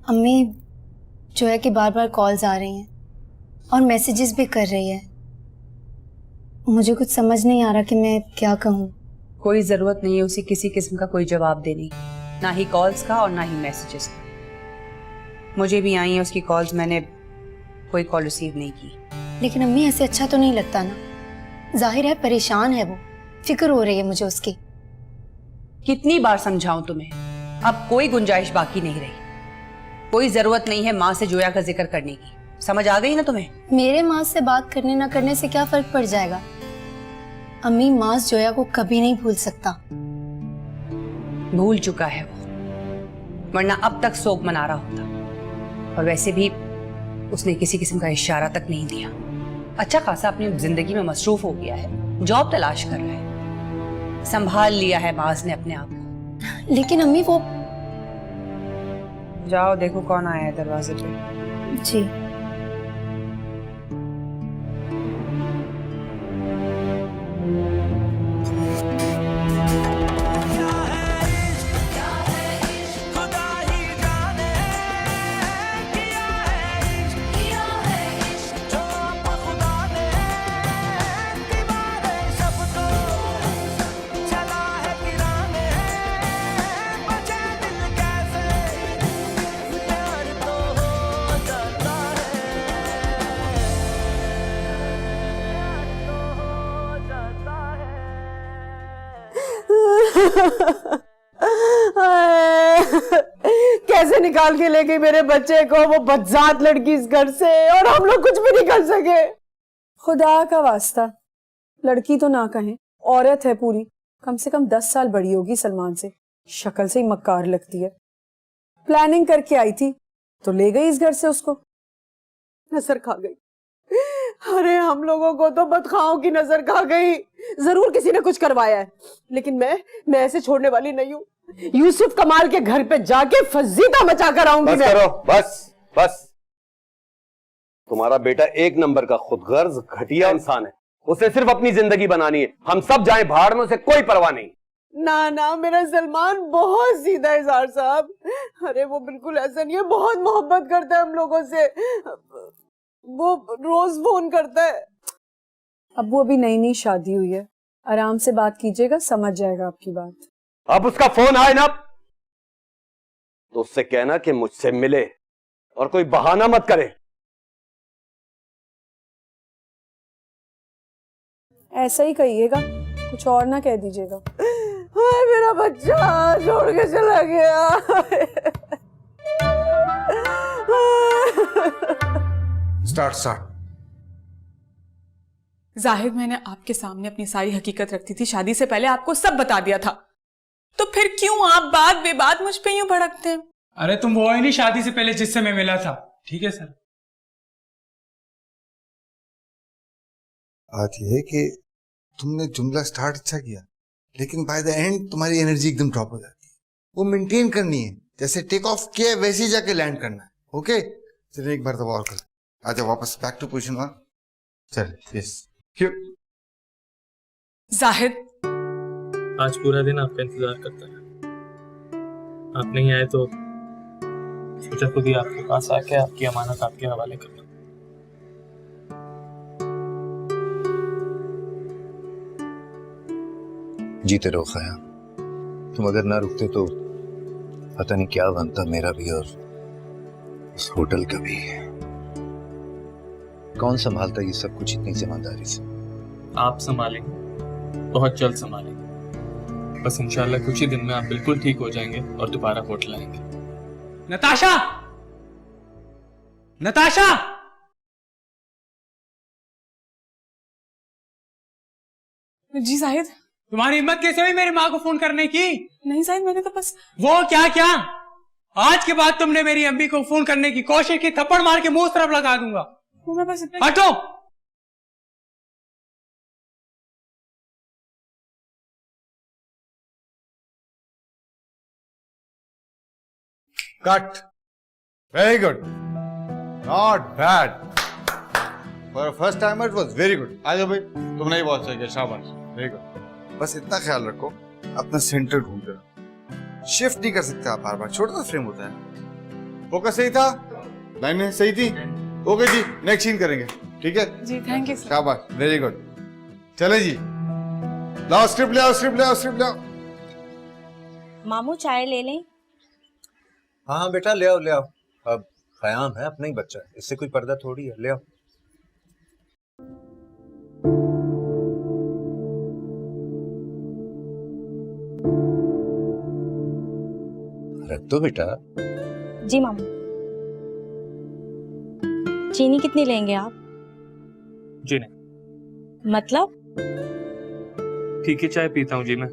अम्मी जोया की बार बार कॉल्स आ रही हैं और मैसेजेस भी कर रही है। मुझे कुछ समझ नहीं आ रहा कि मैं क्या कहूँ। कोई जरूरत नहीं है उसे किसी किस्म का कोई जवाब देने, ना ही कॉल्स का और ना ही मैसेजेस का। मुझे भी आई है उसकी कॉल्स, मैंने कोई कॉल रिसीव नहीं की। लेकिन अम्मी ऐसे अच्छा तो नहीं लगता ना। जाहिर है परेशान है वो, फिक्र हो रही है मुझे उसकी। कितनी बार समझाऊं तुम्हें, अब कोई गुंजाइश बाकी नहीं रही। कोई जरूरत नहीं है माँ से जोया का जिक्र करने की। समझ आ गई ना तुम्हें? मेरे माँ से बात करने ना करने से क्या फर्क पड़ जाएगा। अम्मी माँ जोया को कभी नहीं भूल सकता। भूल चुका है वो, वरना अब तक शोक मना रहा होता। और वैसे भी उसने किसी किस्म का इशारा तक नहीं दिया। अच्छा खासा अपनी जिंदगी में मसरूफ हो गया है, जॉब तलाश कर रहा है, संभाल लिया है माज ने अपने आप को। लेकिन अम्मी वो जाओ देखो कौन आया है दरवाजे पे। जी कैसे निकाल के ले गई मेरे बच्चे को वो बदजात लड़की इस घर से, और हम लोग कुछ भी नहीं कर सके। खुदा का वास्ता, लड़की तो ना कहें, औरत है पूरी, कम से कम 10 साल बड़ी होगी सलमान से, शक्ल से ही मक्कार लगती है। प्लानिंग करके आई थी तो ले गई इस घर से उसको, नजर खा गई। अरे हम लोगों को तो बदखाओं की नजर खा गई। जरूर किसी ने कुछ करवाया है, लेकिन मैं ऐसे छोड़ने वाली नहीं हूँ। यूसुफ कमाल के घर पे जाके फजीता मचा कर आऊंगी। बस करो, बस। तुम्हारा बेटा एक नंबर का खुदगर्ज घटिया इंसान है। उसे सिर्फ अपनी जिंदगी बनानी है। हम सब जाएं भाड़ में, उसे कोई परवाह नहीं। ना मेरा सलमान बहुत सीधा है इज़हार साहब। अरे वो बिल्कुल ऐसा नहीं है, बहुत मोहब्बत करता है हम लोगों से। वो रोज फोन करता है। अब वो अभी नई शादी हुई है, आराम से बात कीजिएगा, समझ जाएगा आपकी बात। अब उसका फोन आए ना तो उससे कहना कि मुझसे मिले और कोई बहाना मत करे। ऐसा ही कहिएगा, कुछ और ना कह दीजिएगा। हाय मेरा बच्चा छोड़ के चला गया। स्टार्ट। जाहिर मैंने आपके सामने अपनी सारी हकीकत रखती थी, शादी से पहले आपको सब बता दिया था, तो फिर क्यों आप बात बेबात मुझ पे यूं भड़कते हैं? अरे तुम वो ही नहीं शादी से पहले जिससे मैं मिला था। ठीक है सर। बात यह है कि तुमने जुमला स्टार्ट अच्छा किया, लेकिन बाय द एंड तुम्हारी एनर्जी एकदम ड्रॉप हो जाती है। वो मेंटेन करनी है, जैसे टेक ऑफ किया वैसे ही जाके लैंड करना है। ओके चलिए एक बार दबा और कर, आजा वापस बैक टू पोजीशन 1। चल यस क्यों जाहिद आज पूरा दिन आपका इंतजार करता है, आप नहीं आए तो सोचा खुद ही आपके पास आके आपकी अमानत आपके हवाले करना। जीते रहो खया, तुम अगर ना रुकते तो पता नहीं क्या बनता मेरा भी और उस होटल का भी। कौन संभालता ये सब कुछ इतनी जिम्मेदारी से? आप संभालेंगे, बहुत जल्द संभालेंगे। बस इंशाल्लाह कुछ ही दिन में आप बिल्कुल ठीक हो जाएंगे और दोबारा होटल आएंगे। नताशा! जी जाहिद। तुम्हारी हिम्मत कैसे हुई मेरी माँ को फोन करने की? नहीं जाहिद, मैंने तो बस वो क्या आज के बाद तुमने मेरी अम्मी को फोन करने की कोशिश की, थप्पड़ मार के मुंह तरफ लगा दूंगा। वो मैं बस इतना हटो। Cut. Very good, not bad for first timer, it was very good. आ जाओ भाई, तुमने ही बहुत सही किया, शाबाश, वेरी गुड। बस इतना ख्याल रखो अपना सेंटर ढूंढ रहे, शिफ्ट नहीं कर सकते आप बार बार, छोटा सा फ्रेम होता है। फोकस सही था, लाइन सही थी। ओके जी, नेक्स्ट सीन करेंगे, ठीक है जी थैंक यू सर। शाबाश, वेरी गुड। चले जी, लाओ स्क्रिप्ट ले आओ, स्क्रिप्ट ले आओ, स्क्रिप्ट ले आओ। मामू चाय ले लें? हाँ हाँ बेटा, ले आओ ले आओ। अब ख़याम है, अपना ही बच्चा है, इससे कोई पर्दा थोड़ी है। ले आओ। रख दो बेटा। जी मामू। चीनी कितनी लेंगे आप? जी नहीं, मतलब? ठीक है, चाय पीता हूँ जी मैं।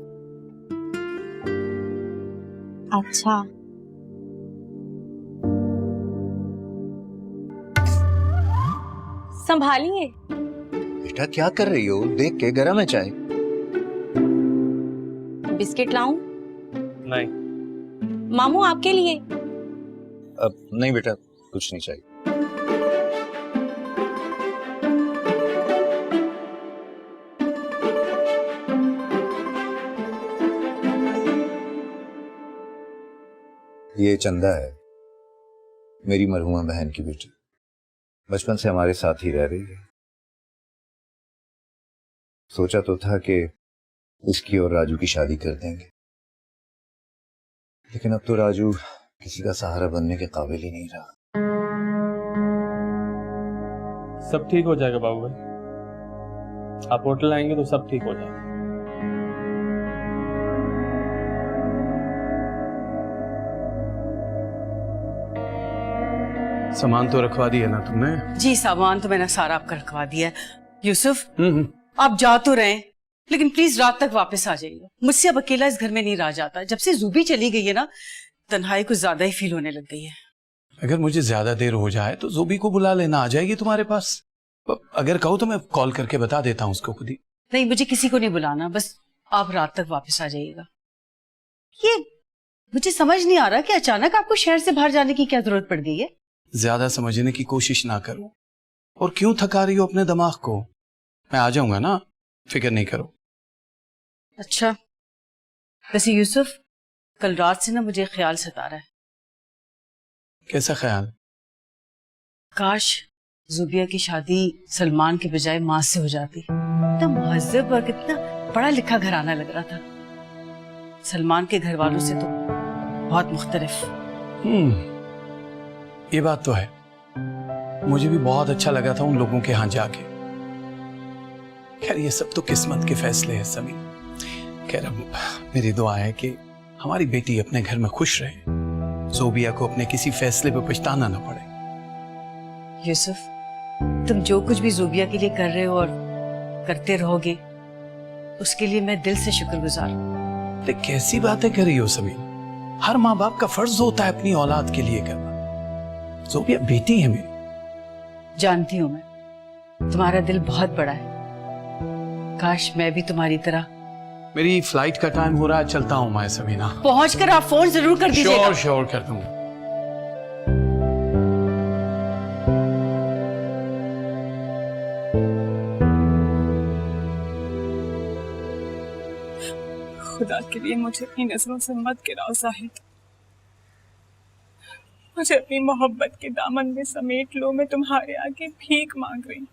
अच्छा। संभालिए। बेटा क्या कर रही हो? देख के, गरम है चाय। बिस्किट लाऊं? नहीं मामू आपके लिए। अब नहीं बेटा, कुछ नहीं चाहिए। ये चंदा है, मेरी मरहुमा बहन की बेटी। बचपन से हमारे साथ ही रह रही है। सोचा तो था कि उसकी और राजू की शादी कर देंगे, लेकिन अब तो राजू किसी का सहारा बनने के काबिल ही नहीं रहा। सब ठीक हो जाएगा बाबू भाई, आप होटल आएंगे तो सब ठीक हो जाएगा। सामान तो रखवा दिया ना तुमने? जी सामान तो मैंने सारा आपका रखवा दिया है। यूसुफ, आप जा तो रहे, लेकिन प्लीज रात तक वापस आ जाइए। मुझसे अब अकेला इस घर में नहीं रहा जाता। जब से ज़ुबी चली गई है ना, तन्हाई कुछ ज्यादा ही फील होने लग गई है। अगर मुझे ज्यादा देर हो जाए तो ज़ुबी को बुला लेना, आ जाएगी तुम्हारे पास। अगर कहो तो मैं कॉल करके बता देता हूँ उसको खुद ही। नहीं, मुझे किसी को नहीं बुलाना, बस आप रात तक वापस आ जाइएगा। ये मुझे समझ नहीं आ रहा कि अचानक आपको शहर से बाहर जाने की क्या जरूरत पड़ गई है। ज्यादा समझने की कोशिश ना करो। और क्यों थका रही हो अपने दिमाग को? मैं आ जाऊंगा ना, फिक्र नहीं करो। अच्छा, वैसे यूसुफ, कल रात से ना मुझे ख्याल सता रहा है। कैसा ख्याल? काश ज़ुबिया की शादी सलमान के बजाय माँ से हो जाती। कितना महज़्ज़ब और कितना पढ़ा लिखा घराना लग रहा था। सलमान के घर वालों से तो बहुत मुख्तलिफ। ये बात तो है, मुझे भी बहुत अच्छा लगा था उन लोगों के यहाँ जाके। खैर ये सब तो किस्मत के फैसले हैं समीर। खैर अब मेरी दुआ है कि हमारी बेटी अपने घर में खुश रहे, ज़ोबिया को अपने किसी फैसले पे पछताना ना पड़े। यूसुफ, तुम जो कुछ भी ज़ोबिया के लिए कर रहे हो और करते रहोगे, उसके लिए मैं दिल से शुक्रगुजार हूँ। अरे कैसी बातें कर रही हो समीर? हर माँ बाप का फर्ज होता है अपनी औलाद के लिए करना। ज़ोबिया बेटी है मेरी। जानती हूँ मैं, तुम्हारा दिल बहुत बड़ा है। काश मैं भी तुम्हारी तरह। मेरी फ्लाइट का टाइम हो रहा है, चलता हूँ मैं समीना। पहुंचकर आप फोन जरूर कर दीजिएगा। श्योर कर दूंगा। खुदा के लिए मुझे अपनी नजरों से मत गिराओ जाहिद। मुझे अपनी मोहब्बत के दामन में समेट लो। मैं तुम्हारे आगे भीख मांग रही हूँ।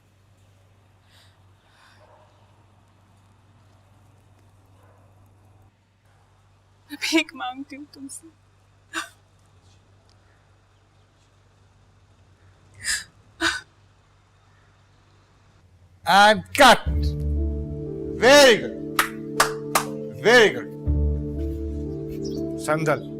मैं भीख मांगती हूँ तुमसे। And cut. Very good, very good. संदल,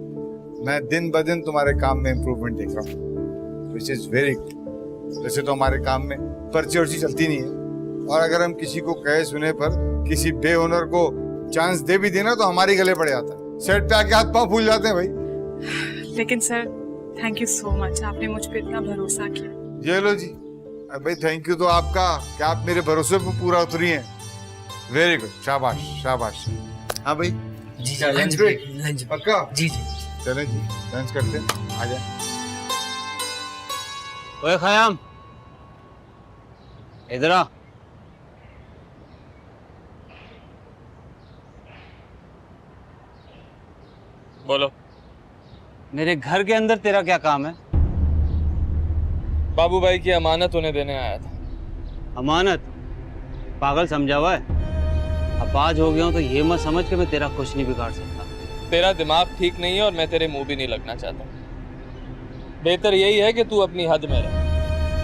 मैं दिन ब दिन तुम्हारे काम में इंप्रूवमेंट देख रहा हूँ, विच इज वेरी गुड। वैसे तो हमारे काम में पर्ची वर्ची चलती नहीं है, और अगर हम किसी को कहे सुने पर किसी बे ओनर को चांस दे भी देना तो हमारी गले पड़ जाता है। सेट पे आके हाथ पांव फूल जाते हैं भाई। लेकिन sir, thank you so much, आपने मुझ पे इतना भरोसा किया। ये लो जी। भाई थैंक यू तो आपका, क्या आप मेरे भरोसे पे पूरा उतरी हैं। वेरी गुड, शाबाश शाबाश। हाँ भाई जी लंच ब्रेक लंच पक्का? जी जी। चलें जी, लंच करते हैं, आ जाए। ओए खयाम, इधर आ। बोलो। मेरे घर के अंदर तेरा क्या काम है? बाबू भाई की अमानत उन्हें देने आया था। अमानत? पागल समझा हुआ है? अब आज हो गया हूं तो ये मत समझ के मैं तेरा कुछ नहीं बिगाड़ सकता। तेरा दिमाग ठीक नहीं है और मैं तेरे मुंह भी नहीं लगना चाहता। बेहतर यही है कि तू अपनी हद में रह।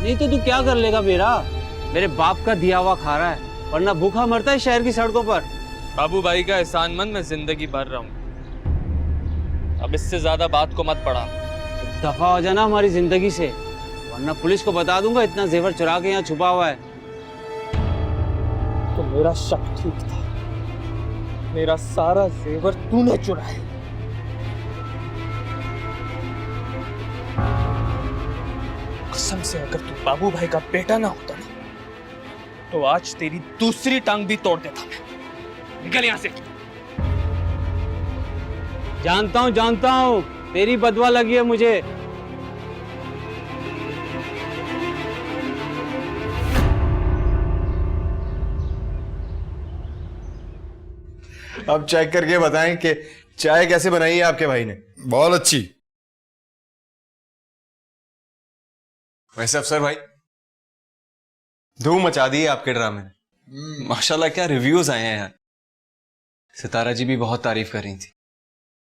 नहीं तो तू क्या कर लेगा मेरे बाप का दिया हुआ खा रहा है, वरना भूखा मरता है शहर की सड़कों पर। बाबू भाई का एहसानमंद मैं जिंदगी भर रहूंगा। अब इससे ज्यादा बात को मत पड़ा। दफा हो जाना हमारी जिंदगी से, वरना पुलिस को बता दूंगा इतना जेवर चुरा के यहाँ छुपा हुआ है। तो मेरा शक ठीक था, मेरा सारा जेवर तूने चुराया। कसम से अगर तू बाबू भाई का बेटा ना होता ना तो आज तेरी दूसरी टांग भी तोड़ देता मैं। निकल यहां से। जानता हूं तेरी बदवा लगी है मुझे। अब चेक करके बताएं कि चाय कैसे बनाई है आपके भाई ने। बहुत अच्छी। वैसे अफसर भाई, धूम मचा दी है आपके ड्रामे ने। माशाल्लाह क्या रिव्यूज आए हैं यार। सितारा जी भी बहुत तारीफ कर रही थी।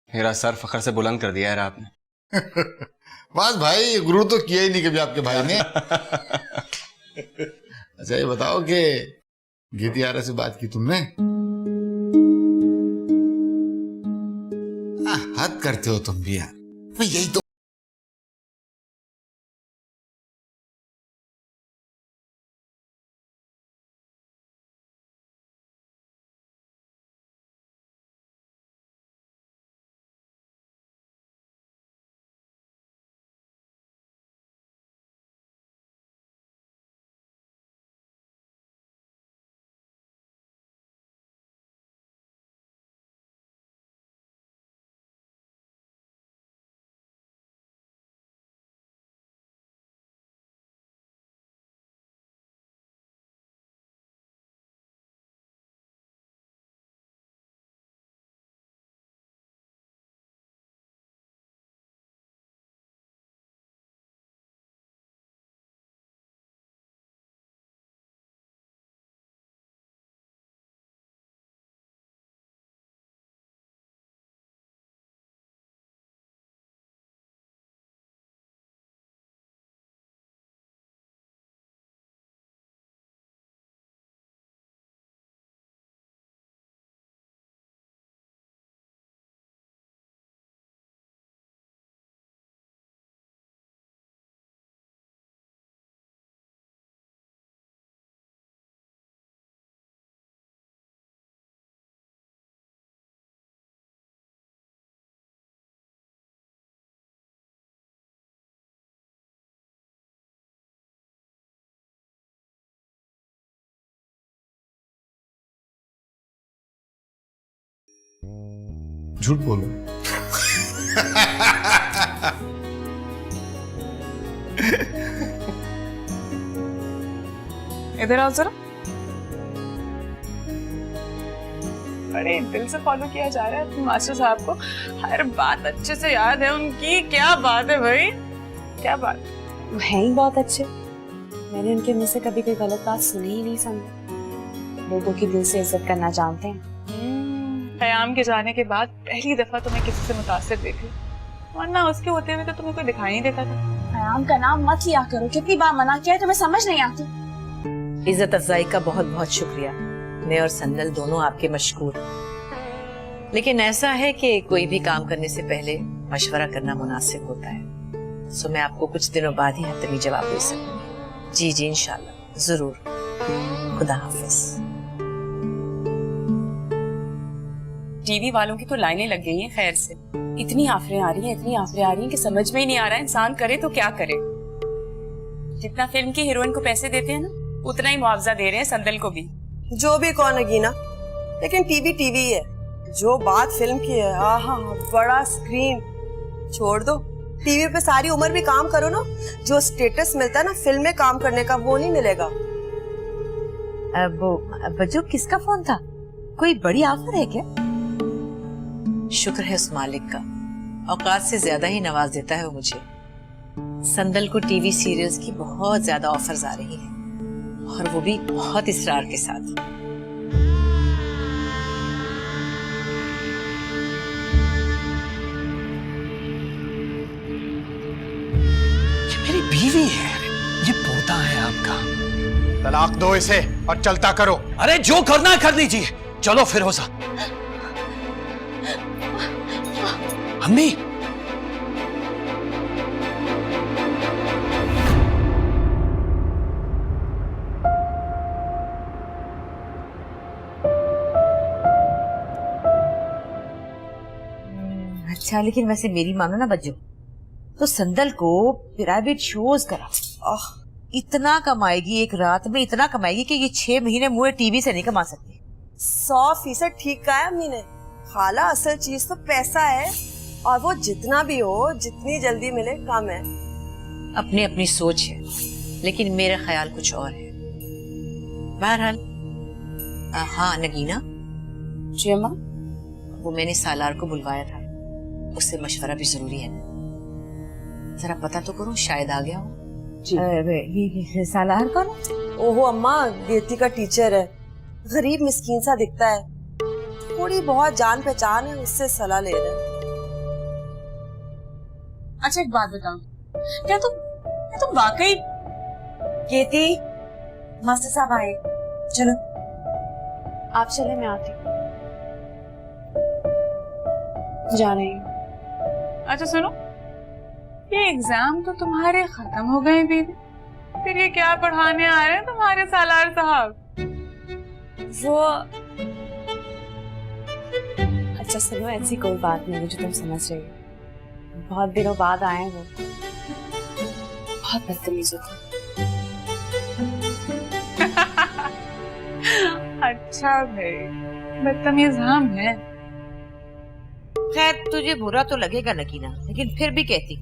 मेरा सर फखर से बुलंद कर दिया यार आपने। बस भाई, गुरु तो किया ही नहीं कभी आपके भाई ने। अच्छा ये बताओ कि गीती आरा से बात की तुमने? हद करते हो तुम भी यार। यही तो झूठ बोलो। इधर आओ जरा। बड़े दिल से फॉलो किया जा रहा है अपने मास्टर साहब को। हर बात अच्छे से याद है उनकी। क्या बात है भाई, क्या बात। वो है ही बहुत अच्छे। मैंने उनके मुंह से कभी कोई गलत बात सुनी ही नहीं। समझा लोगों की दिल से इज्जत करना जानते हैं। क़याम के जाने के बाद पहली दफा तुम्हें किसी से मुतासिर देखी, वरना उसके होते हुए तो तुम्हें कोई दिखाई नहीं देता था। क़याम का नाम मत लिया करो। कितनी बार मना किया है, तुम्हें समझ नहीं आती। इज्जत अफजाई का बहुत बहुत शुक्रिया। मैं और सन्नल दोनों आपके मशकूर। लेकिन ऐसा है कि कोई भी काम करने से पहले मशवरा करना मुनासिब होता है। सो मैं आपको कुछ दिनों बाद ही हतमी जवाब दे सकूंगी। जी जी इंशाल्लाह जरूर। खुदा हाफिज। टीवी वालों की तो लाइनें लग गई हैं खैर से। इतनी आफरें आ रही हैं, इतनी आफरें आ रही हैं कि समझ में ही नहीं आ रहा है इंसान करे तो क्या करे। जितना फिल्म की हीरोइन को पैसे देते हैं ना, उतना ही मुआवजा दे रहे हैं संदल को भी। जो भी कौन है ना, लेकिन टीवी टीवी है। जो बात फिल्म की है, आहा बड़ा स्क्रीन छोड़ दो, टीवी पे सारी उम्र भी काम करो ना, जो स्टेटस मिलता है ना फिल्म में काम करने का, वो नहीं मिलेगा। वो बच्चों किसका फोन था? कोई बड़ी ऑफर है क्या? शुक्र है उस मालिक का, औकात से ज्यादा ही नवाज देता है वो मुझे। संदल को टीवी सीरियल्स की बहुत ज्यादा ऑफर्स आ रही हैं और वो भी बहुत इसरार के साथ। ये मेरी बीवी है, ये पोता है आपका। तलाक दो इसे और चलता करो। अरे जो करना है कर लीजिए, चलो फिरोजा। अम्मी, अच्छा, लेकिन वैसे मेरी मानो ना बच्चों, तो संदल को प्राइवेट शोज करा। इतना कमाएगी एक रात में, इतना कमाएगी कि ये 6 महीने मुझे टीवी से नहीं कमा सकती। 100% ठीक कहा है अम्मी ने। खाला, असल चीज तो पैसा है, और वो जितना भी हो, जितनी जल्दी मिले कम है। अपनी अपनी सोच है, लेकिन मेरा ख्याल कुछ और है। बहरहाल हाँ नगीना जी अम्मा। वो मैंने सालार को बुलवाया था, उससे मशवरा भी जरूरी है। जरा पता तो करो, शायद आ गया हो। ये सालार कौन? ओहो अम्मा, देती का टीचर है, गरीब मिस्कीन सा दिखता है, थोड़ी बहुत जान पहचान है, उससे सलाह ले रहे हैं। अच्छा एक बात बताओ, क्या तुम वाकई केती, मास्टर साहब आए, चलो। आप चले, मैं आती हूँ। जा रही हूँ। अच्छा सुनो, ये एग्जाम तो तुम्हारे खत्म हो गए दीदी, फिर ये क्या पढ़ाने आ रहे हैं तुम्हारे सालार साहब? वो अच्छा सुनो, ऐसी कोई बात नहीं है जो तुम समझ रही हो। बहुत दिनों बाद आए हैं वो, बहुत बदतमीज होते। अच्छा भाई, बदतमीज हम हैं। खैर तुझे बुरा तो लगेगा नगीना, लेकिन फिर भी कहती,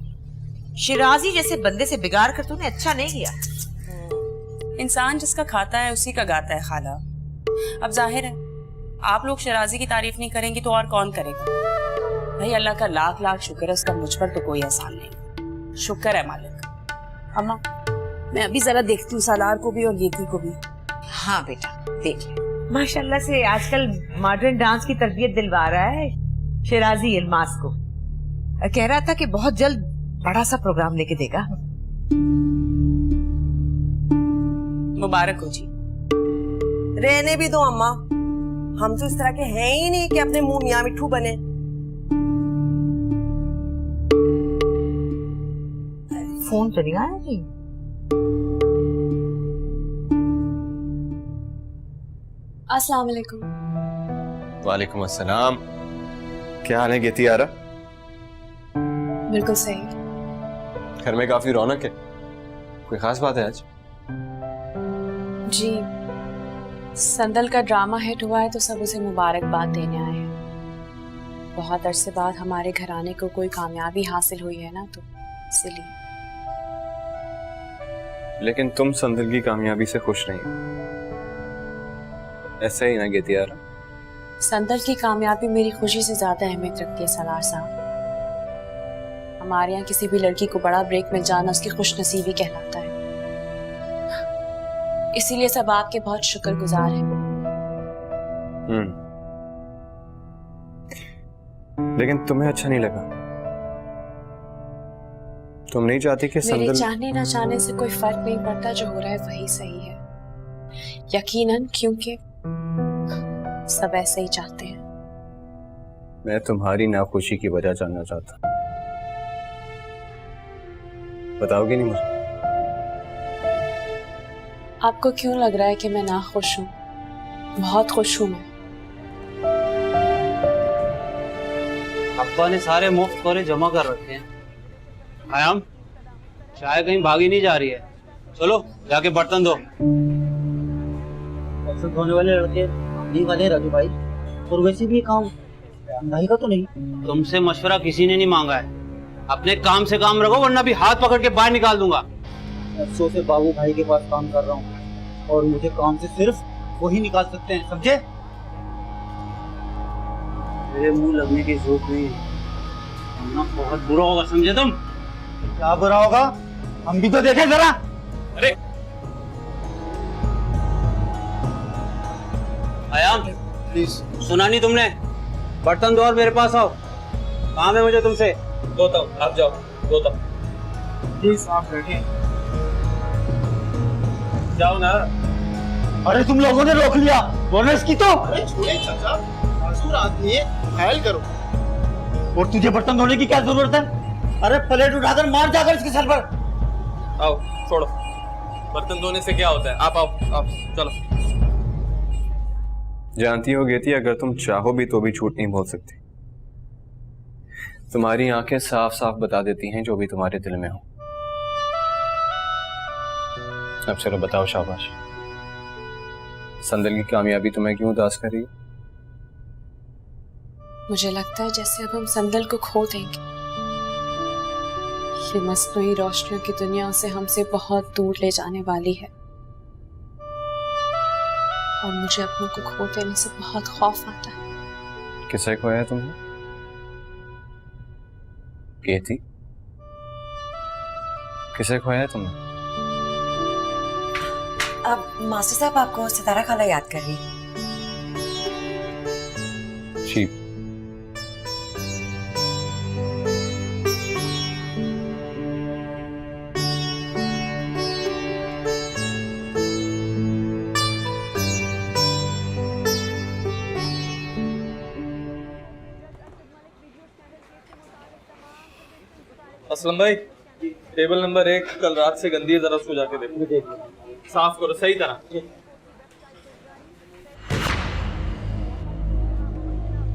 शिराजी जैसे बंदे से बिगाड़ कर तूने अच्छा नहीं किया। इंसान जिसका खाता है उसी का गाता है खाला। अब जाहिर है आप लोग शिराजी की तारीफ नहीं करेंगी तो और कौन करेगा? भाई अल्लाह का लाख लाख शुक्र है, उसका मुझ पर तो कोई एहसान नहीं। शुक्र है मालिक। अम्मा, मैं अभी जरा देखती हूँ सालार को भी और गेती को भी। हाँ बेटा देख ले, माशाल्लाह से आजकल मॉडर्न डांस की तरबियत दिलवा रहा है शिराजी इल्मास को। कह रहा था कि बहुत जल्द बड़ा सा प्रोग्राम लेके देगा। मुबारक हो जी। रहने भी दो अम्मा, हम तो इस तरह के हैं ही नहीं कि अपने मुंह मियां मिट्ठू बने। फोन तो नहीं आया जी? अस्सलाम वालेकुम। वालेकुम अस्सलाम। क्या हाल है गेती यारा? बिल्कुल सही। घर में काफी रौनक है, कोई खास बात है आज? जी, संदल का ड्रामा हिट हुआ है तो सब उसे मुबारकबाद देने आए हैं। बहुत अरसे बाद हमारे घराने को कोई कामयाबी हासिल हुई है ना, तो इसलिए। लेकिन तुम संदल की कामयाबी से खुश नहीं हो, ऐसा ही ना गेती यारा? संदल की कामयाबी मेरी खुशी से ज्यादा अहमियत रखती है सलार साहब। हमारे यहाँ किसी भी लड़की को बड़ा ब्रेक मिल जाना उसकी खुशनसीबी कहलाता है। इसीलिए सब आपके बहुत शुक्रगुजार हैं। लेकिन तुम्हें अच्छा नहीं लगा? तुम नहीं चाहती कि मेरे संदल... चाहने ना चाहने से कोई फर्क नहीं पड़ता, जो हो रहा है वही सही है यकीनन, क्योंकि सब ऐसे ही चाहते हैं। मैं तुम्हारी नाखुशी की वजह जानना चाहता। बताओगे नहीं मुझे? आपको क्यों लग रहा है कि मैं ना खुश हूँ? बहुत खुश हूँ मैं। अब्बा ने सारे मुफ्त खोरे जमा कर रखे हैं। आयाम, चाय कहीं भागी नहीं जा रही है, चलो जाके बर्तन धो। बर्तन धोने वाले लड़के नहीं वाले राजू भाई, और वैसे भी काम भाई का तो नहीं। तुमसे मशवरा किसी ने नहीं मांगा है, अपने काम से काम रखो वरना भी हाथ पकड़ के बाहर निकाल दूंगा। बरसों से बाबू भाई के पास काम कर रहा हूँ और मुझे काम से सिर्फ वही निकाल सकते हैं, समझे? मेरे मुंह लगने की जरूरत नहीं है, वरना बहुत बुरा होगा, समझे तुम? क्या बुरा होगा, हम भी तो देखें जरा। अरे आयाम प्लीज, सुना नहीं तुमने? बर्तन दो और मेरे पास आओ, काम है मुझे तुमसे। धोता हूँ, आप जाओ धोता हूँ। प्लीज आप बैठिए, जाओ ना। अरे तुम लोगों ने रोक लिया, बोनस की तो। अरे छोड़े चाचा, मासूम आदमी है, ख्याल करो। और तुझे बर्तन धोने की क्या जरूरत है? अरे प्लेट उठाकर मार जाकर इसके सर पर। आओ छोड़ो, बर्तन धोने से क्या होता है? आप आओ चलो। जानती हो गेती, अगर तुम चाहो भी तो भी झूठ नहीं बोल सकती। तुम्हारी आंखें साफ साफ बता देती हैं जो भी तुम्हारे दिल में हो। अब चलो बताओ शाबाश, संदल की कामयाबी तुम्हें क्यों उदास कर रही है? मुझे लगता है जैसे अब हम संदल को खो देंगे। ये मस्नुई रोशनियों की दुनिया से हमसे बहुत दूर ले जाने वाली है और मुझे अपनों को खो देने से बहुत खौफ आता है। किसे खोया तुमने? गेती, किसे खोया तुमने? अब मास्टर साहब आपको सितारा खाला याद कर रही है। जी। असलम भाई, टेबल नंबर 1 कल रात से गंदी है, जरा उसको जाके देखो, साफ करो सही तरह।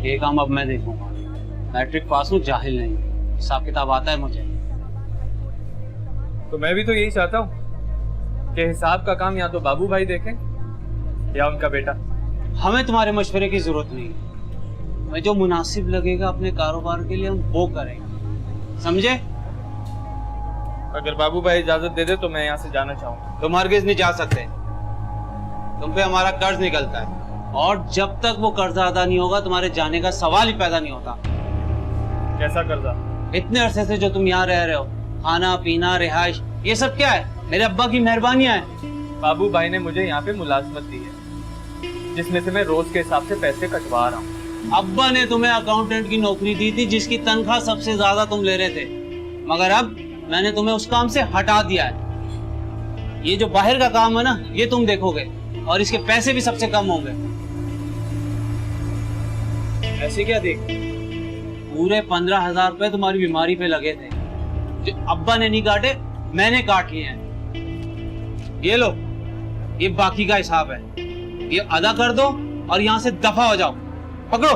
ये काम अब मैं देखूंगा। मैट्रिक पास हूँ, जाहिल नहीं, हिसाब किताब आता है मुझे। तो मैं भी तो यही चाहता हूँ कि हिसाब का काम या तो बाबू भाई देखें या उनका बेटा। हमें तुम्हारे मशवरे की जरूरत नहीं है, हमें जो मुनासिब लगेगा अपने कारोबार के लिए हम वो करेंगे, समझे? अगर बाबू भाई इजाजत दे दे तो मैं यहाँ से जाना चाहूंगा। तुम हरगिज नहीं जा सकते, तुम पे हमारा कर्ज निकलता है और जब तक वो कर्जा अदा नहीं होगा तुम्हारे जाने का सवाल ही पैदा नहीं होता। कैसा कर्जा? इतने अरसे से जो तुम यहाँ रह रहे हो, खाना पीना रिहाइश, ये सब क्या है? मेरे अब्बा की मेहरबानियां हैं। बाबू भाई ने मुझे यहाँ पे मुलाजमत दी है, जिसमें से मैं रोज के हिसाब से पैसे कटवा रहा हूँ। अब्बा ने तुम्हें अकाउंटेंट की नौकरी दी थी जिसकी तनख्वाह सबसे ज्यादा तुम ले रहे थे, मगर अब मैंने तुम्हें उस काम से हटा दिया है। ये जो बाहर का काम है ना, ये तुम देखोगे और इसके पैसे भी सबसे कम होंगे। ऐसे क्या देख? पूरे 15,000 रुपए तुम्हारी बीमारी पे लगे थे, जो अब्बा ने नहीं काटे, मैंने काट लिए हैं। ये लो, ये बाकी का हिसाब है, ये अदा कर दो और यहाँ से दफा हो जाओ। पकड़ो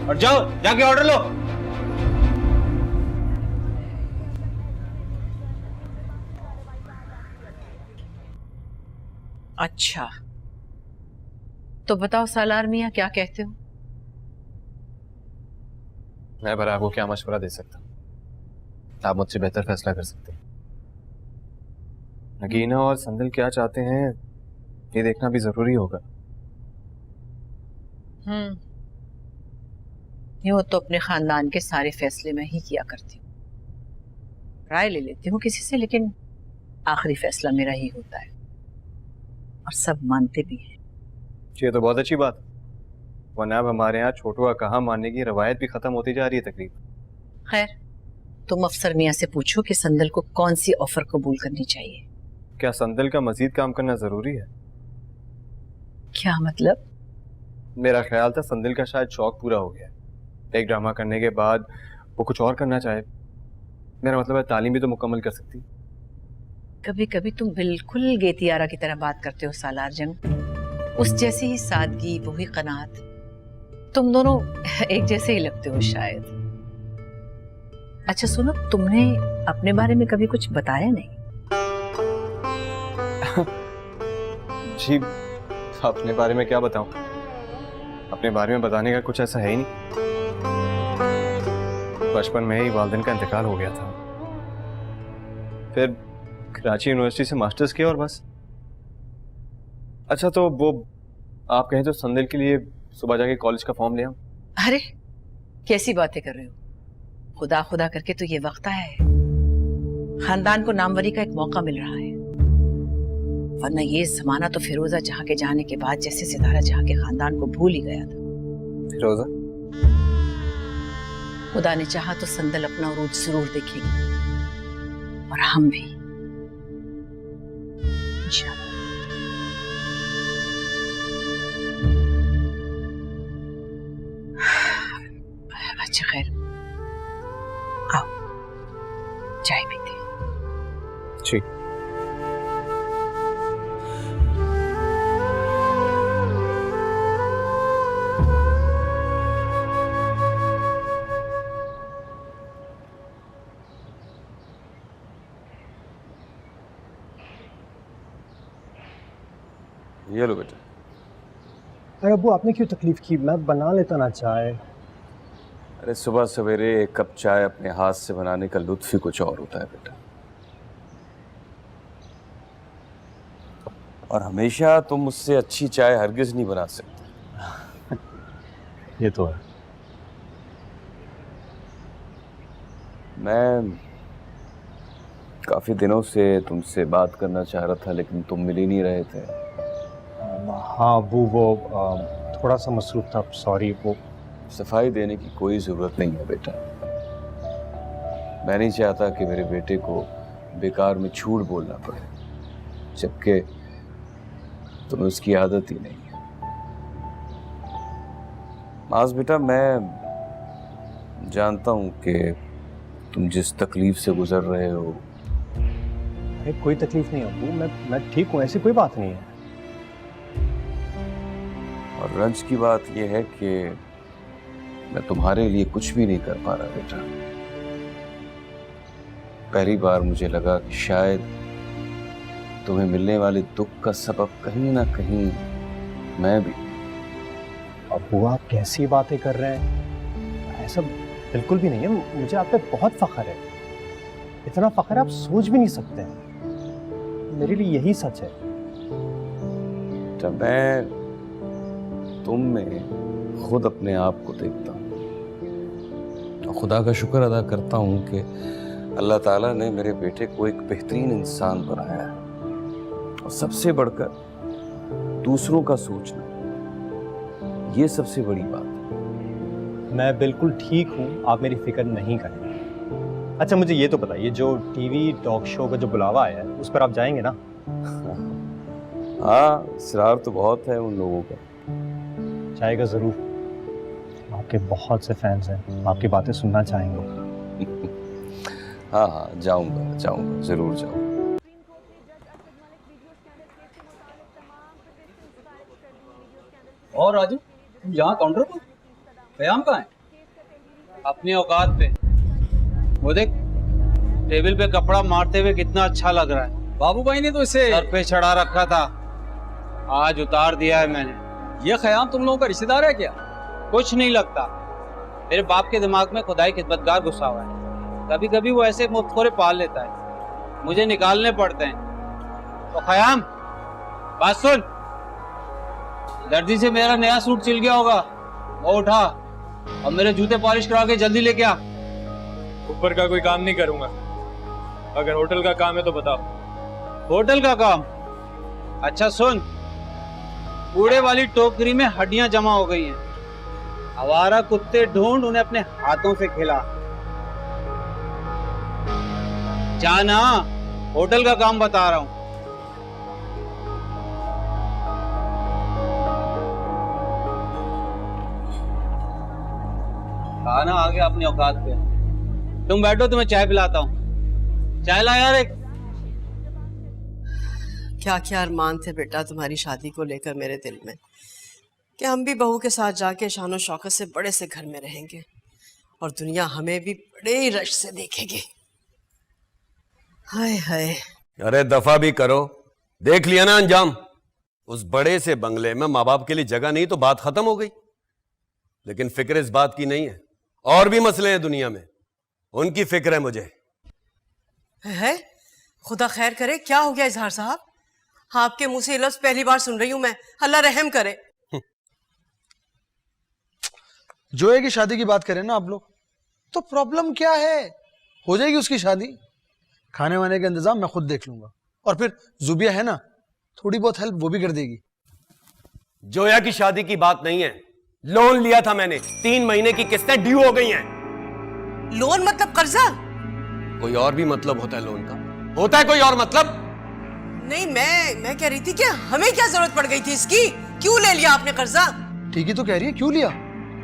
और जाओ, जाके ऑर्डर लो। अच्छा, तो बताओ सालार मियाँ क्या कहते हो? मैं भला आपको क्या मशवरा दे सकता हूँ? आप मुझसे बेहतर फैसला कर सकते हैं। नगीना और संदल क्या चाहते हैं ये देखना भी जरूरी होगा। यूं तो अपने खानदान के सारे फैसले मैं ही किया करती हूँ, राय ले लेती हूँ किसी से, लेकिन आखिरी फैसला मेरा ही होता है और सब मानते भी हैं। ये तो बहुत अच्छी बात, वरना अब हमारे यहाँ छोटू का कहा मानने की रवायत भी खत्म होती जा रही है तकरीबन। खैर, तुम अफसर मियाँ से पूछो कि संदल को कौन सी ऑफर कबूल करनी चाहिए। क्या संदल का मजीद काम करना जरूरी है? क्या मतलब? मेरा ख्याल था संदल का शायद शौक पूरा हो गया, एक ड्रामा करने के बाद वो कुछ और करना चाहे। मेरा मतलब है तालीम भी तो मुकम्मल कर सकती। कभी कभी तुम बिल्कुल गेतियारा की तरह बात करते हो सालार जंग, उस जैसी ही सादगी, वही कनात। तुम दोनों एक जैसे ही लगते हो शायद। अच्छा सुनो, तुमने अपने बारे में कभी कुछ बताया नहीं? जी, अपने बारे में क्या बताऊं? अपने बारे में बताने का कुछ ऐसा है ही नहीं। बचपन में ही वालिदैन का इंतकाल हो गया था, फिर कराची यूनिवर्सिटी से मास्टर्स किया और बस। अच्छा, तो वो आप कहें तो संदल के लिए सुबह जाके कॉलेज का फॉर्म ले आऊं? अरे कैसी बातें कर रहे हो? खुदा खुदा करके तो ये वक्त आया है, खानदान को नामवरी का एक मौका मिल रहा है, वरना ये जमाना तो फिरोजा जहां के जाने के बाद जैसे सितारा जहां के खानदान को भूल ही गया था। फिरोजा? खुदा ने चाहा तो संदल अपना उरूज जरूर देखेगी, और हम भी इंशाअल्लाह। अच्छा खैर, आओ चाय पीते हैं। ठीक। ये लो बेटा। अरे अब्बू, आपने क्यों तकलीफ की? मैं बना लेता ना चाय। अरे सुबह सवेरे एक कप चाय अपने हाथ से बनाने का लुत्फ ही कुछ और होता है बेटा। और हमेशा तुम मुझसे अच्छी चाय हरगिज नहीं बना सकते। ये तो है। मैं काफी दिनों से तुमसे बात करना चाह रहा था, लेकिन तुम मिल ही नहीं रहे थे। हाँ अब्बू, वो थोड़ा सा मसरूफ था, सॉरी। वो सफाई देने की कोई जरूरत नहीं है बेटा। मैं नहीं चाहता कि मेरे बेटे को बेकार में झूठ बोलना पड़े, जबकि तुम्हें उसकी आदत ही नहीं है। माज बेटा, मैं जानता हूं कि तुम जिस तकलीफ से गुजर रहे हो। अरे कोई तकलीफ नहीं अब्बू, मैं ठीक हूँ, ऐसी कोई बात नहीं है। और रंज की बात यह है कि मैं तुम्हारे लिए कुछ भी नहीं कर पा रहा बेटा। पहली बार मुझे लगा कि शायद तुम्हें मिलने वाले दुख का सबब कहीं ना कहीं मैं भी। अब्बू, आप कैसी बातें कर रहे हैं? ऐसा बिल्कुल भी नहीं है। मुझे आप पे बहुत फख्र है, इतना फख्र आप सोच भी नहीं सकते हैं। मेरे लिए यही सच है। जब मैं तुम में खुद अपने आप को देखता हूँ तो खुदा का शुक्र अदा करता हूँ कि अल्लाह ताला ने मेरे बेटे को एक बेहतरीन इंसान बनाया है। और सबसे बढ़कर दूसरों का सोचना, ये सबसे बड़ी बात है। मैं बिल्कुल ठीक हूँ, आप मेरी फिक्र नहीं करें। अच्छा मुझे ये तो बताइए, जो टीवी टॉक शो का जो बुलावा आया है उस पर आप जाएंगे ना? हाँ, इसरार तो बहुत है उन लोगों का। जाएगा जरूर, आपके बहुत से फैंस हैं, आपकी बातें सुनना चाहेंगे। हाँ हाँ, जाऊंगा जाऊंगा, जरूर जाऊंगा। और राजू, तुम यहाँ काउंटर पर? कयाम कहाँ है? अपनी औकात पे। वो देख, टेबल पे कपड़ा मारते हुए कितना अच्छा लग रहा है। बाबू भाई ने तो इसे सर पे चढ़ा रखा था, आज उतार दिया है मैंने। ये खयाम तुम लोगों का रिश्तेदार है क्या? कुछ नहीं लगता, मेरे बाप के दिमाग में खुदाई खिदमतगार घुसा हुआ है। कभी कभी वो ऐसे मुफ्तखोरे पाल लेता है, मुझे निकालने पड़ते हैं। तो खयाम, बात सुन, दर्जी से मेरा नया सूट सिल गया होगा, वो उठा और मेरे जूते पॉलिश करा के जल्दी लेके आ। ऊपर का कोई काम नहीं करूंगा, अगर होटल का काम है तो बताओ। होटल का काम? अच्छा सुन, कूड़े वाली टोकरी में हड्डियां जमा हो गई हैं, आवारा कुत्ते ढूंढ उन्हें अपने हाथों से खिला। जाना, होटल का काम बता रहा हूं। खाना आ गया अपनी औकात पे। तुम बैठो, तुम्हें चाय पिलाता हूँ। चाय ला यार एक। क्या क्या अरमान थे बेटा तुम्हारी शादी को लेकर मेरे दिल में, कि हम भी बहू के साथ जाके शानो शौकत से बड़े से घर में रहेंगे और दुनिया हमें भी बड़े ही रश से देखेगी। हाय हाय। अरे दफा भी करो, देख लिया ना अंजाम। उस बड़े से बंगले में माँ बाप के लिए जगह नहीं तो बात खत्म हो गई। लेकिन फिक्र इस बात की नहीं है, और भी मसले हैं दुनिया में, उनकी फिक्र है मुझे। है? खुदा खैर करे, क्या हो गया इजहार साहब? आपके मुंह से ये लफ्ज पहली बार सुन रही हूं मैं, अल्लाह रहम करे। जोया की शादी की बात करें ना आप लोग, तो प्रॉब्लम क्या है, हो जाएगी उसकी शादी, खाने वाने का इंतजाम मैं खुद देख लूंगा, और फिर जुबिया है ना, थोड़ी बहुत हेल्प वो भी कर देगी। जोया की शादी की बात नहीं है, लोन लिया था मैंने, 3 महीने की किस्तें ड्यू हो गई हैं। लोन मतलब कर्जा? कोई और भी मतलब होता है लोन का? होता है कोई और मतलब? नहीं, मैं कह रही थी कि हमें क्या जरूरत पड़ गई थी इसकी, क्यों ले लिया आपने कर्जा? ठीक ही तो कह रही है, क्यों लिया,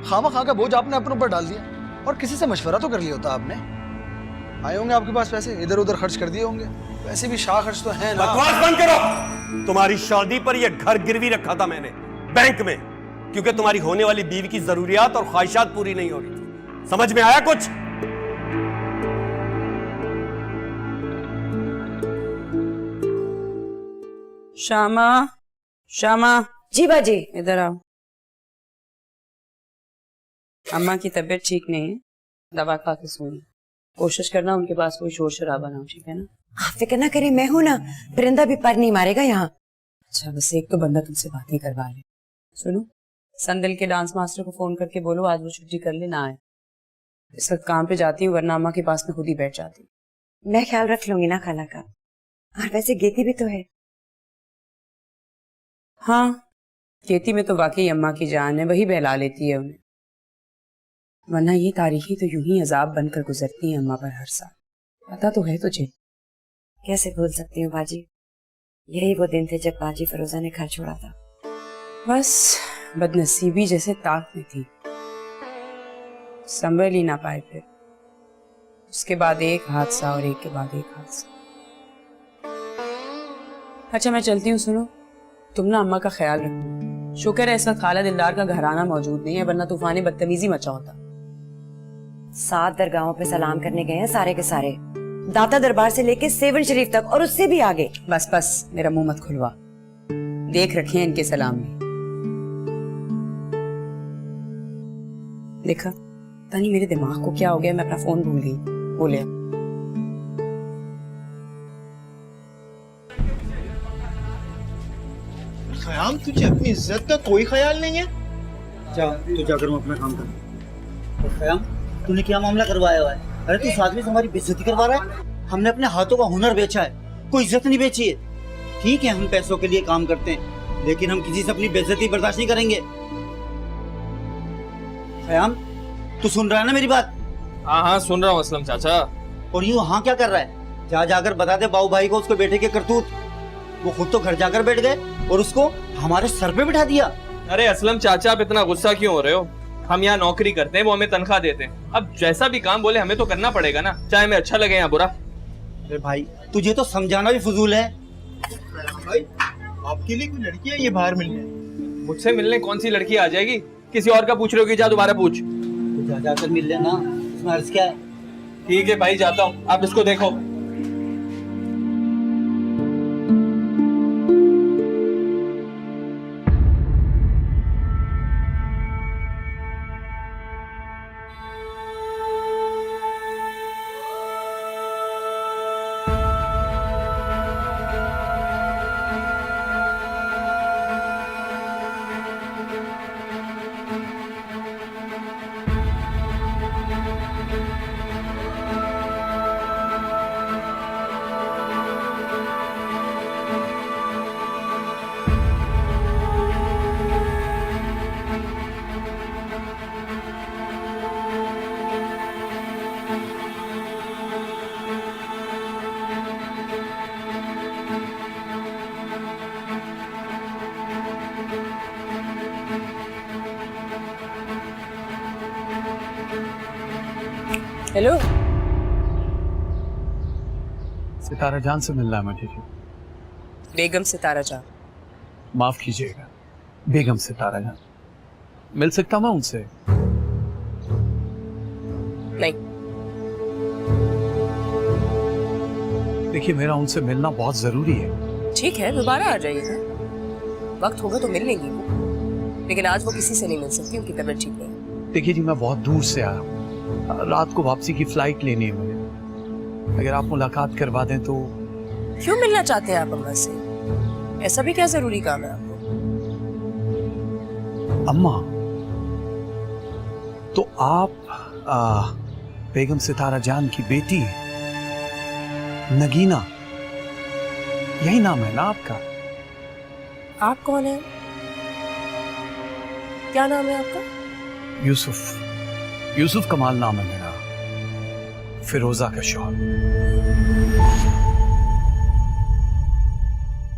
खामा खा का बोझ आपने अपने ऊपर डाल दिया, और किसी से मशवरा तो कर लिया होता आपने। आए होंगे आपके पास पैसे, इधर उधर खर्च कर दिए होंगे, वैसे भी शाह खर्च तो है ना। बकवास बंद करो। तुम्हारी शादी पर यह घर गिरवी रखा था मैंने बैंक में, क्योंकि तुम्हारी होने वाली बीवी की जरूरियात और ख्वाहिशात पूरी नहीं हो रही थी। समझ में आया कुछ? श्यामा, श्यामा। जी बाजी। इधर आओ। अम्मा की तबीयत ठीक नहीं है, दवा खा के सोई। कोशिश करना उनके पास कोई शोर शराबा ना हो, ठीक है ना? आप फिक्र ना करें, मैं हूं ना, परिंदा भी पर नहीं मारेगा यहाँ। अच्छा, बस एक तो बंदा तुमसे बातें करवा ले। सुनो, संदल के डांस मास्टर को फोन करके बोलो आज वो छुट्टी कर ले, ना आए। इस वक्त काम पे जाती हूँ, वरना अम्मा के पास में खुद ही बैठ जाती। मैं ख्याल रख लूंगी ना खाला का। और वैसे गेती भी तो है। हाँ, केती में तो वाकई अम्मा की जान है, वही बहला लेती है उन्हें, वरना ये तारीखें तो यूं ही अजाब बनकर गुजरती हैं अम्मा पर हर साल। पता तो है तुझे। कैसे भूल सकती हूँ बाजी, यही वो दिन थे जब बाजी फरोजा ने घर छोड़ा था। बस बदनसीबी जैसे ताक में थी, संभल ही ना पाए। फिर उसके बाद एक हादसा और एक के बाद एक हादसा। अच्छा मैं चलती हूँ, सुनो तुम ना अम्मा का ख्याल रखो। शुक्र है इस वक्त खाला दिलदार का घराना मौजूद नहीं है, वरना तूफानी बदतमीजी मचा होता। 7 दरगाहों पे सलाम करने गए हैं सारे के सारे, दाता दरबार से लेके सेवन शरीफ तक और उससे भी आगे। बस बस मेरा मुंह मत खुलवा, देख रखे हैं इनके सलाम में। देखा पता नहीं मेरे दिमाग को क्या हो गया, मैं अपना फोन भूल गई। बोले ख्याल, तुझे अपनी इज्जत का कोई ख्याल नहीं है? जा तू जाकर अपना काम कर। तो ख्याल, तूने क्या मामला करवाया हुआ है? अरे तू साथ में हमारी बेइज्जती करवा रहा है। हमने अपने हाथों का हुनर बेचा है, कोई इज्जत नहीं बेची है। ठीक है हम पैसों के लिए काम करते हैं, लेकिन हम किसी से अपनी बेइज्जती बर्दाश्त नहीं करेंगे। ख्याल, तू सुन रहा है ना मेरी बात? हाँ हाँ सुन रहा हूँ असलम चाचा। और यूँ हाँ क्या कर रहा है? जा जाकर बता दे बाऊ भाई को उसके बेटे के करतूत। वो खुद तो घर जाकर बैठ गए और उसको हमारे सर पे बिठा दिया। अरे असलम चाचा आप इतना गुस्सा क्यों हो रहे हो? हम यहाँ नौकरी करते हैं, वो हमें तनख्वाह देते हैं। अब जैसा भी काम बोले हमें तो करना पड़ेगा ना, चाहे हमें अच्छा लगे या बुरा। अरे भाई तुझे तो समझाना भी फजूल है। भाई आपके लिए कोई लड़की है ये बाहर मिलने? मुझसे मिलने कौन सी लड़की आ जाएगी? किसी और का पूछ रहे हो कि जा दोबारा पूछ। तो जा जाकर मिल लेना, इसमें अर्ज क्या है? ठीक है भाई जाता हूँ, आप इसको देखो। हेलो, सितारा जान से मिलना है मुझे। बेगम सितारा जान। माफ कीजिएगा, बेगम सितारा जान। मिल सकता मैं उनसे? नहीं। देखिए मेरा उनसे मिलना बहुत जरूरी है। ठीक है दोबारा आ जाइएगा, वक्त होगा तो मिल लेंगी वो, लेकिन आज वो किसी से नहीं मिल सकती, उनकी तबीयत ठीक नहीं। देखिए जी मैं बहुत दूर से आया हूँ, रात को वापसी की फ्लाइट लेनी है मुझे। अगर आप मुलाकात करवा दें तो। क्यों मिलना चाहते हैं आप अम्मा से? ऐसा भी क्या जरूरी काम है आपको? अम्मा तो आप बेगम सितारा जान की बेटी नगीना, यही नाम है ना आपका? आप कौन है? क्या नाम है आपका? यूसुफ कमाल नाम है मेरा, फिरोजा का शौहर।